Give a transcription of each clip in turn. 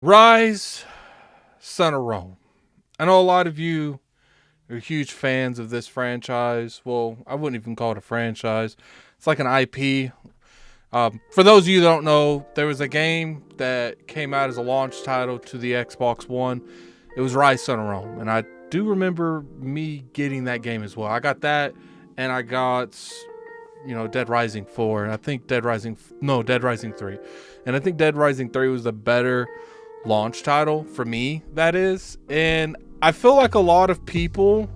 Ryse Son of Rome. I know a lot of you are huge fans of this franchise. Well, I wouldn't even call it a franchise. It's like an IP. For those of you who don't know, there was a game that came out as a launch title to the Xbox One. It was Ryse Son of Rome, and I do remember me getting that game as well. I got that, and I got, Dead Rising 4, and I think Dead Rising 3. And I think Dead Rising 3 was the better launch title for me, that is. And I feel like a lot of people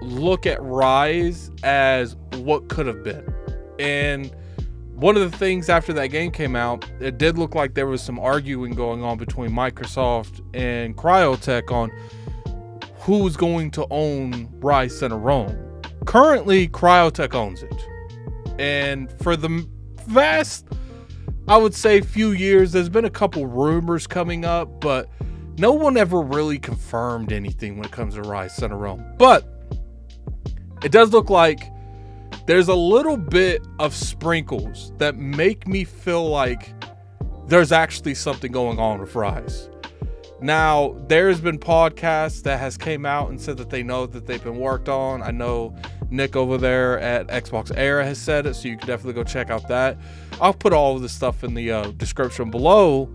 look at Ryse as what could have been. And one of the things after that game came out, it did look like there was some arguing going on between Microsoft and Crytek on who was going to own Ryse Son of Rome. Currently, Crytek owns it. And for the vast, I would say, few years, there's been a couple rumors coming up, but no one ever really confirmed anything when it comes to Ryse Son of Rome. But it does look like there's a little bit of sprinkles that make me feel like there's actually something going on with Ryse. Now, there's been podcasts that has came out and said that they know that they've been worked on. I know Nick over there at Xbox Era has said it, so you can definitely go check out that. I'll put all of this stuff in the description below.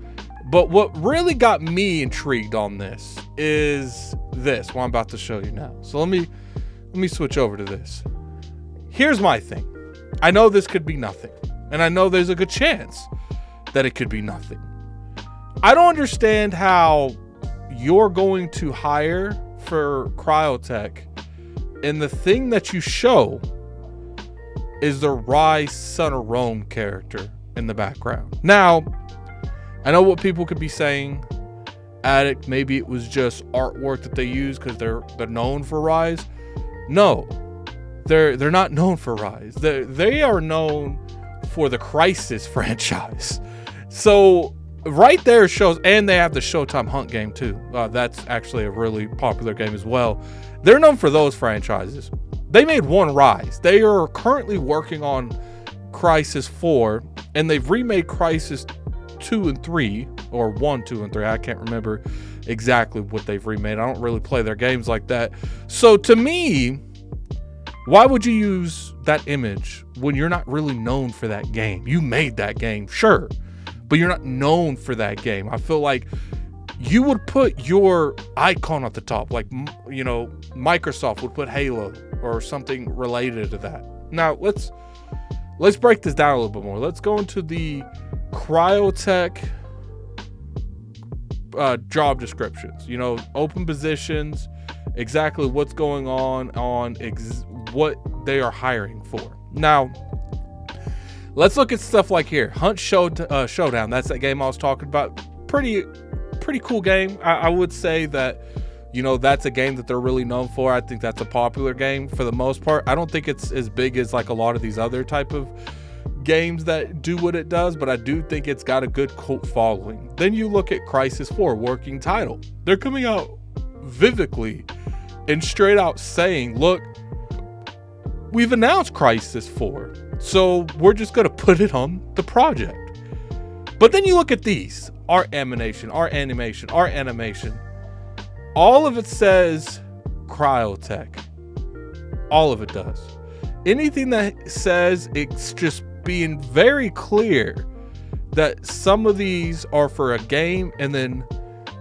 But what really got me intrigued on this is this, what I'm about to show you now. So let me switch over to this. Here's my thing. I know this could be nothing, and I know there's a good chance that it could be nothing. I don't understand how you're going to hire for Crytek, and the thing that you show is the Ryse Son of Rome character in the background. Now, I know what people could be saying. Addict, maybe it was just artwork that they use because they're known for Ryse. No, they're not known for Ryse. They are known for the Crysis franchise. So right there shows, and they have the Showtime Hunt game too. That's actually a really popular game as well. They're known for those franchises. They made one Ryse. They are currently working on Crysis 4, and they've remade Crysis 2 and 3, or 1, 2, and 3. I can't remember exactly what they've remade. I don't really play their games like that. So to me, why would you use that image when you're not really known for that game? You made that game, sure, but you're not known for that game. I feel like you would put your icon at the top, like, Microsoft would put Halo or something related to that. Now, let's break this down a little bit more. Let's go into the Crytek job descriptions. Open positions, exactly what's going on what they are hiring for. Now, let's look at stuff like here. Hunt Showdown. That's that game I was talking about. Pretty cool game. I would say that, that's a game that they're really known for. I think that's a popular game for the most part. I don't think it's as big as like a lot of these other type of games that do what it does, but I do think it's got a good cult following. Then you look at Crysis 4, working title. They're coming out vividly and straight out saying, look, we've announced Crysis 4, so we're just going to put it on the project. But then you look at these, art animation. All of it says Crytek. All of it does. Anything that says, it's just being very clear that some of these are for a game, and then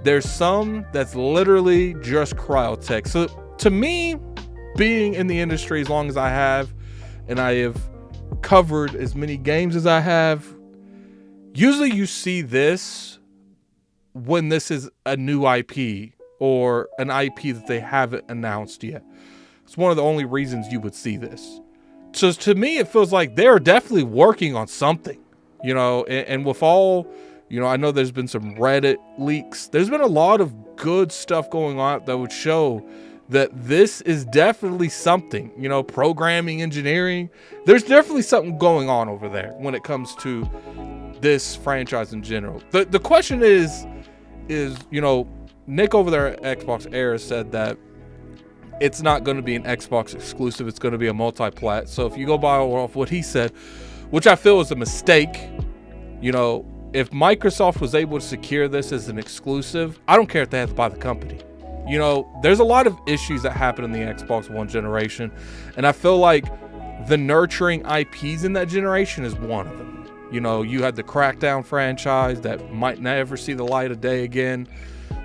there's some that's literally just Crytek. So to me, being in the industry as long as I have, and I have covered as many games as I have, usually you see this when this is a new IP or an IP that they haven't announced yet. It's one of the only reasons you would see this. So to me, it feels like they're definitely working on something, and with all, I know there's been some Reddit leaks. There's been a lot of good stuff going on that would show that this is definitely something, programming, engineering. There's definitely something going on over there when it comes to this franchise in general. The question is, Nick over there at Xbox Era said that it's not going to be an Xbox exclusive. It's going to be a multi-plat. So if you go by off what he said, which I feel is a mistake, if Microsoft was able to secure this as an exclusive, I don't care if they have to buy the company. You know, there's a lot of issues that happen in the Xbox One generation, and I feel like the nurturing IPs in that generation is one of them. You know, you had the Crackdown franchise that might never see the light of day again.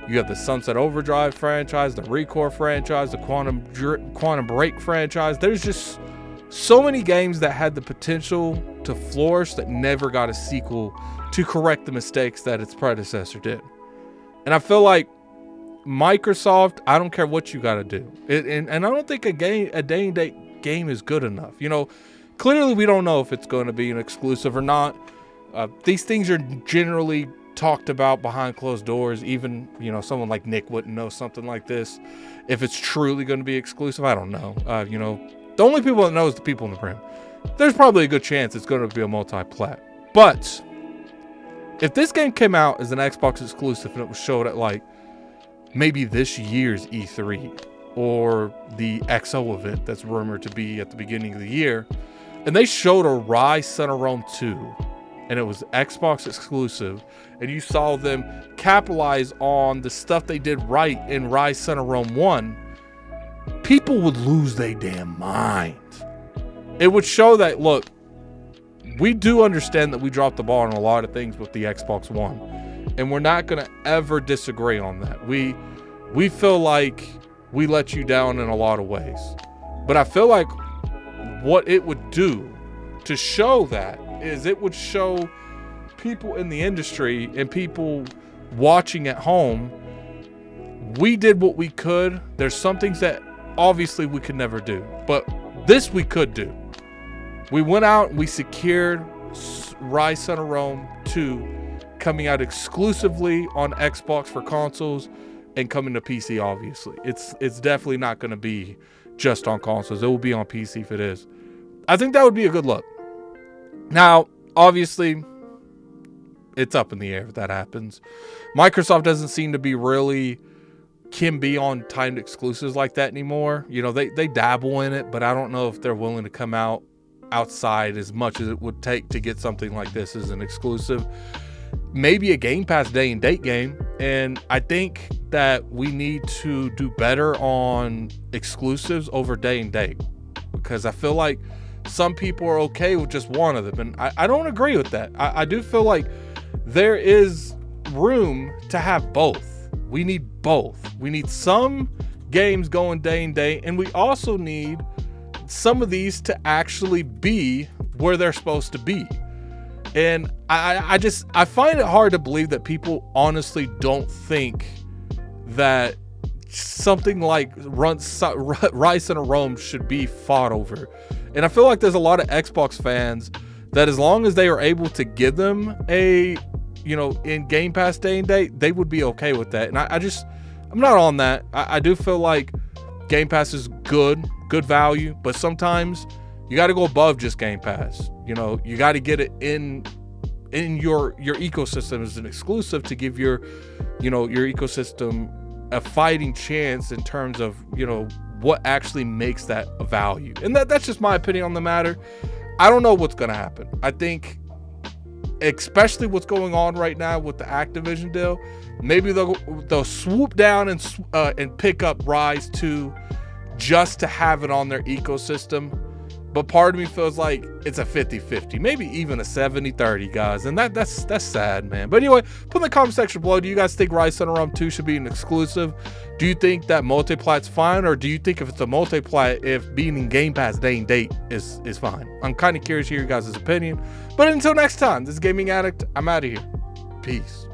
You have the Sunset Overdrive franchise, the Recore franchise, the Quantum Break franchise. There's just so many games that had the potential to flourish that never got a sequel to correct the mistakes that its predecessor did. And I feel like Microsoft, I don't care what you got to do. And I don't think a day and date game is good enough. You know, clearly we don't know if it's going to be an exclusive or not. These things are generally talked about behind closed doors. Even, you know, someone like Nick wouldn't know something like this. If it's truly going to be exclusive, I don't know. You know, the only people that know is the people in the room. There's probably a good chance it's going to be a multi-plat. But if this game came out as an Xbox exclusive and it was showed at like maybe this year's E3 or the XO event that's rumored to be at the beginning of the year, and they showed a Ryse Son of Rome 2 and it was Xbox exclusive, and you saw them capitalize on the stuff they did right in Ryse Son of Rome 1, people would lose their damn mind. It would show that, look, we do understand that we dropped the ball on a lot of things with the Xbox One, and we're not going to ever disagree on that. We feel like we let you down in a lot of ways. But I feel like what it would do to show that is it would show people in the industry and people watching at home, we did what we could. There's some things that obviously we could never do, but this we could do. We went out and we secured Ryse Son of Rome 2 coming out exclusively on Xbox for consoles and coming to PC, obviously. It's definitely not going to be just on consoles. It will be on PC if it is. I think that would be a good look. Now, obviously, it's up in the air if that happens. Microsoft doesn't seem to be can be on timed exclusives like that anymore. You know, they dabble in it, but I don't know if they're willing to come outside as much as it would take to get something like this as an exclusive. Maybe a Game Pass day and date game, and I think that we need to do better on exclusives over day and date, because I feel like some people are okay with just one of them, and I don't agree with that. I do feel like there is room to have both. We need both. We need some games going day and date, and we also need some of these to actually be where they're supposed to be. And I find it hard to believe that people honestly don't think that something like Ryse Son of Rome should be fought over. And I feel like there's a lot of Xbox fans that as long as they are able to give them a, you know, in Game Pass day and date, they would be okay with that. And I'm not on that. I do feel like Game Pass is good value, but sometimes you got to go above just Game Pass. You know, you got to get it in your ecosystem as an exclusive to give your ecosystem a fighting chance in terms of, you know, what actually makes that a value. And that's just my opinion on the matter. I don't know what's going to happen. I think, especially what's going on right now with the Activision deal, maybe they'll swoop down and pick up Ryse 2 just to have it on their ecosystem. But part of me feels like it's a 50-50, maybe even a 70-30, guys. And that's sad, man. But anyway, put in the comment section below, do you guys think Ryse Son of Rome 2 should be an exclusive? Do you think that multiplat's fine? Or do you think if it's a multiplat, if being in Game Pass day and date is fine? I'm kind of curious to hear your guys' opinion. But until next time, this is Gaming Addict. I'm out of here. Peace.